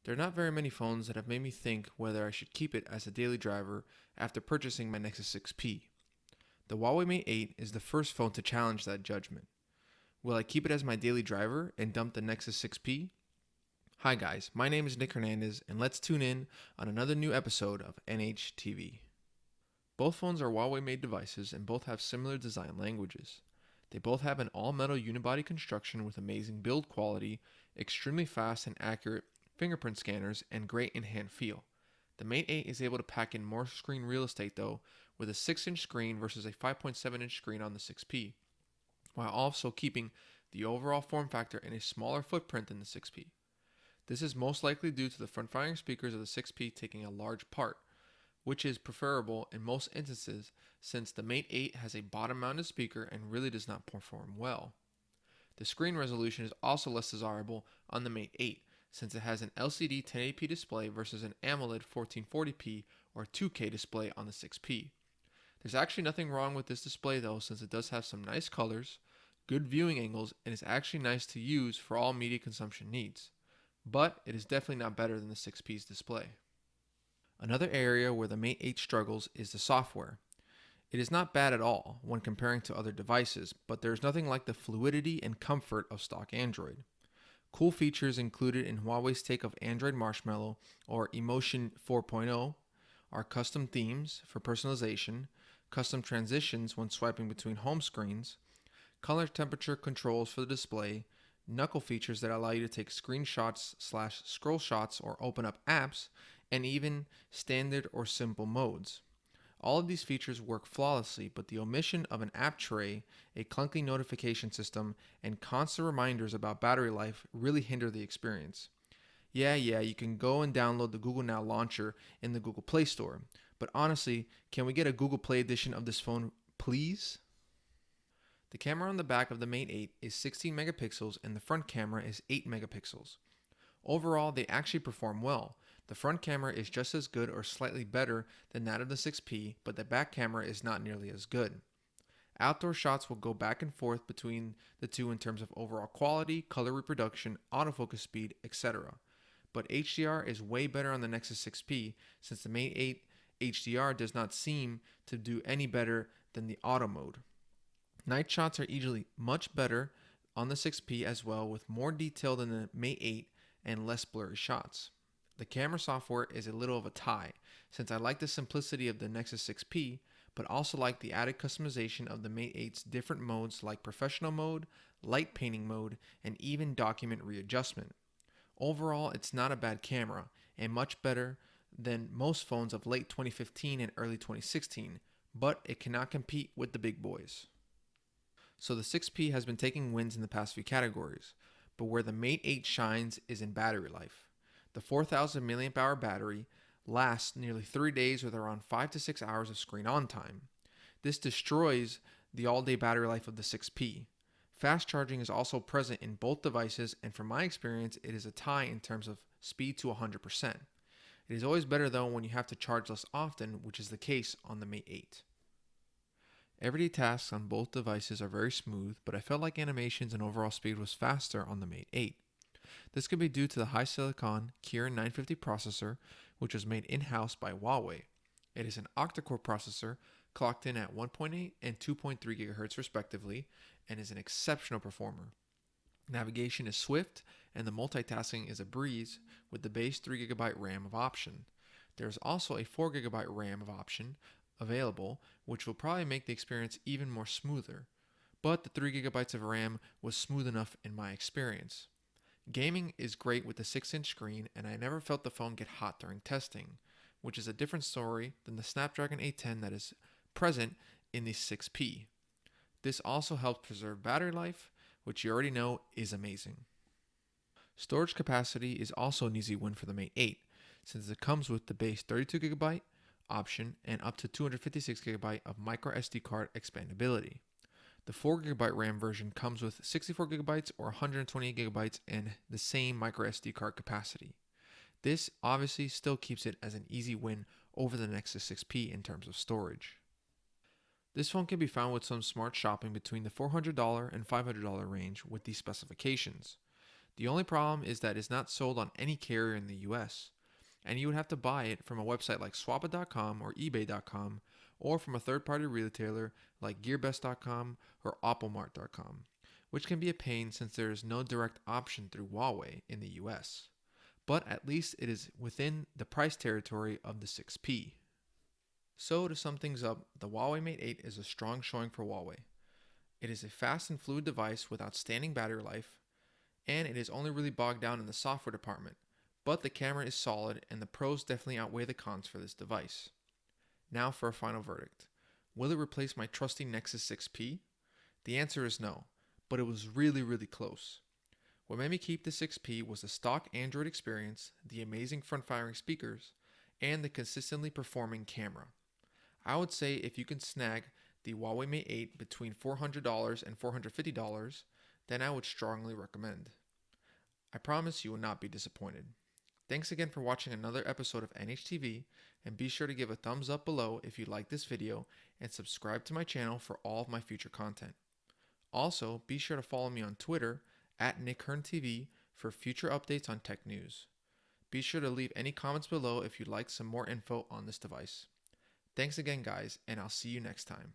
There are not very many phones that have made me think whether I should keep it as a daily driver after purchasing my Nexus 6P. The Huawei Mate 8 is the first phone to challenge that judgment. Will I keep it as my daily driver and dump the Nexus 6P? Hi guys, my name is Nick Hernandez and let's tune in on another new episode of NHTV. Both phones are Huawei made devices and both have similar design languages. They both have an all-metal unibody construction with amazing build quality, extremely fast and accurate fingerprint scanners, and great in-hand feel. The Mate 8 is able to pack in more screen real estate though, with a 6-inch screen versus a 5.7-inch screen on the 6P, while also keeping the overall form factor in a smaller footprint than the 6P. This is most likely due to the front-firing speakers of the 6P taking a large part, which is preferable in most instances since the Mate 8 has a bottom-mounted speaker and really does not perform well. The screen resolution is also less desirable on the Mate 8 since it has an LCD 1080p display versus an AMOLED 1440p or 2K display on the 6P. There's actually nothing wrong with this display though, since it does have some nice colors, good viewing angles, and is actually nice to use for all media consumption needs. But it is definitely not better than the 6P's display. Another area where the Mate 8 struggles is the software. It is not bad at all when comparing to other devices, but there is nothing like the fluidity and comfort of stock Android. Cool features included in Huawei's take of Android Marshmallow or Emotion 4.0 are custom themes for personalization, custom transitions when swiping between home screens, color temperature controls for the display, knuckle features that allow you to take screenshots/scroll shots or open up apps, and even standard or simple modes. All of these features work flawlessly, but the omission of an app tray, a clunky notification system, and constant reminders about battery life really hinder the experience. Yeah, you can go and download the Google Now launcher in the Google Play Store, but honestly, can we get a Google Play edition of this phone, please? The camera on the back of the Mate 8 is 16 megapixels and the front camera is 8 megapixels. Overall, they actually perform well. The front camera is just as good or slightly better than that of the 6P, but the back camera is not nearly as good. Outdoor shots will go back and forth between the two in terms of overall quality, color reproduction, autofocus speed, etc. But HDR is way better on the Nexus 6P since the Mate 8 HDR does not seem to do any better than the auto mode. Night shots are easily much better on the 6P as well, with more detail than the Mate 8 and less blurry shots. The camera software is a little of a tie, since I like the simplicity of the Nexus 6P, but also like the added customization of the Mate 8's different modes like professional mode, light painting mode, and even document readjustment. Overall, it's not a bad camera, and much better than most phones of late 2015 and early 2016, but it cannot compete with the big boys. So the 6P has been taking wins in the past few categories, but where the Mate 8 shines is in battery life. The 4,000 mAh battery lasts nearly 3 days with around 5 to 6 hours of screen on time. This destroys the all-day battery life of the 6P. Fast charging is also present in both devices, and from my experience, it is a tie in terms of speed to 100%. It is always better though when you have to charge less often, which is the case on the Mate 8. Everyday tasks on both devices are very smooth, but I felt like animations and overall speed was faster on the Mate 8. This could be due to the high silicon Kirin 950 processor, which was made in-house by Huawei. It is an octa-core processor clocked in at 1.8 and 2.3 GHz respectively, and is an exceptional performer. Navigation is swift, and the multitasking is a breeze with the base 3GB RAM of option. There is also a 4GB RAM of option available, which will probably make the experience even more smoother, but the 3GB of RAM was smooth enough in my experience. Gaming is great with the 6-inch screen, and I never felt the phone get hot during testing, which is a different story than the Snapdragon 810 that is present in the 6P. This also helps preserve battery life, which you already know is amazing. Storage capacity is also an easy win for the Mate 8, since it comes with the base 32GB option and up to 256GB of microSD card expandability. The 4GB RAM version comes with 64GB or 128GB and the same microSD card capacity. This obviously still keeps it as an easy win over the Nexus 6P in terms of storage. This phone can be found with some smart shopping between the $400 and $500 range with these specifications. The only problem is that it's not sold on any carrier in the US, and you would have to buy it from a website like swapit.com or ebay.com, or from a third-party retailer like gearbest.com or applemart.com, which can be a pain since there is no direct option through Huawei in the US. But at least it is within the price territory of the 6P. So to sum things up, the Huawei Mate 8 is a strong showing for Huawei. It is a fast and fluid device with outstanding battery life, and it is only really bogged down in the software department, but the camera is solid and the pros definitely outweigh the cons for this device. Now for a final verdict. Will it replace my trusty Nexus 6P? The answer is no, but it was really close. What made me keep the 6P was the stock Android experience, the amazing front-firing speakers, and the consistently performing camera. I would say if you can snag the Huawei Mate 8 between $400 and $450, then I would strongly recommend. I promise you will not be disappointed. Thanks again for watching another episode of NHTV, and be sure to give a thumbs up below if you like this video and subscribe to my channel for all of my future content. Also, be sure to follow me on Twitter at NickHearnTV for future updates on tech news. Be sure to leave any comments below if you'd like some more info on this device. Thanks again guys, and I'll see you next time.